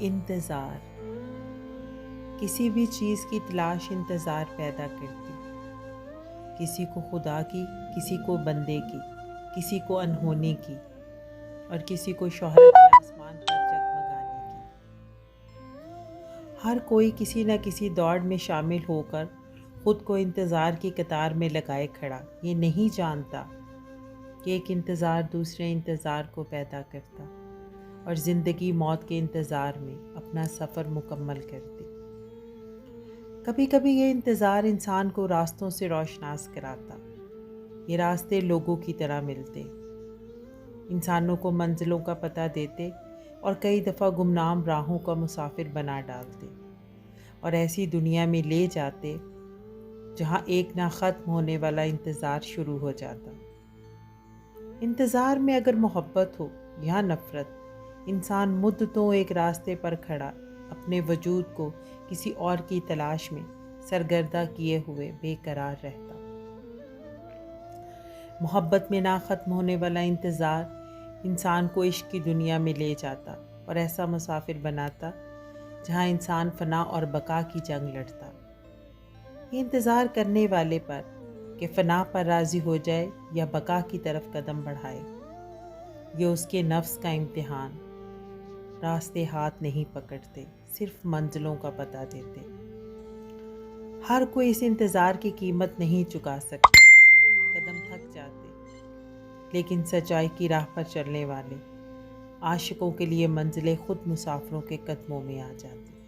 इंतज़ार। किसी भी चीज़ की तलाश इंतज़ार पैदा करती। किसी को खुदा की, किसी को बंदे की, किसी को अनहोनी की और किसी को शोहरत के आसमान पर जगमगाने की। हर कोई किसी न किसी दौड़ में शामिल होकर खुद को इंतज़ार की कतार में लगाए खड़ा, ये नहीं जानता कि एक इंतज़ार दूसरे इंतज़ार को पैदा करता और ज़िंदगी मौत के इंतज़ार में अपना सफ़र मुकम्मल करती। कभी कभी ये इंतज़ार इंसान को रास्तों से रोशनास कराता। ये रास्ते लोगों की तरह मिलते, इंसानों को मंजिलों का पता देते और कई दफ़ा गुमनाम राहों का मुसाफिर बना डालते और ऐसी दुनिया में ले जाते जहाँ एक ना ख़त्म होने वाला इंतज़ार शुरू हो जाता। इंतज़ार में अगर मोहब्बत हो या नफ़रत, इंसान मुद्दतों एक रास्ते पर खड़ा अपने वजूद को किसी और की तलाश में सरगर्दा किए हुए बेकरार रहता। मोहब्बत में ना ख़त्म होने वाला इंतज़ार इंसान को इश्क की दुनिया में ले जाता और ऐसा मुसाफिर बनाता जहाँ इंसान फ़ना और बका की जंग लड़ता। ये इंतज़ार करने वाले पर कि फ़ना पर राज़ी हो जाए या बका की तरफ कदम बढ़ाए, ये उसके नफ्स का इम्तिहान। रास्ते हाथ नहीं पकड़ते, सिर्फ मंजिलों का पता देते। हर कोई इस इंतज़ार की कीमत नहीं चुका सकता, कदम थक जाते, लेकिन सच्चाई की राह पर चलने वाले आशिकों के लिए मंजिलें खुद मुसाफिरों के कदमों में आ जाती।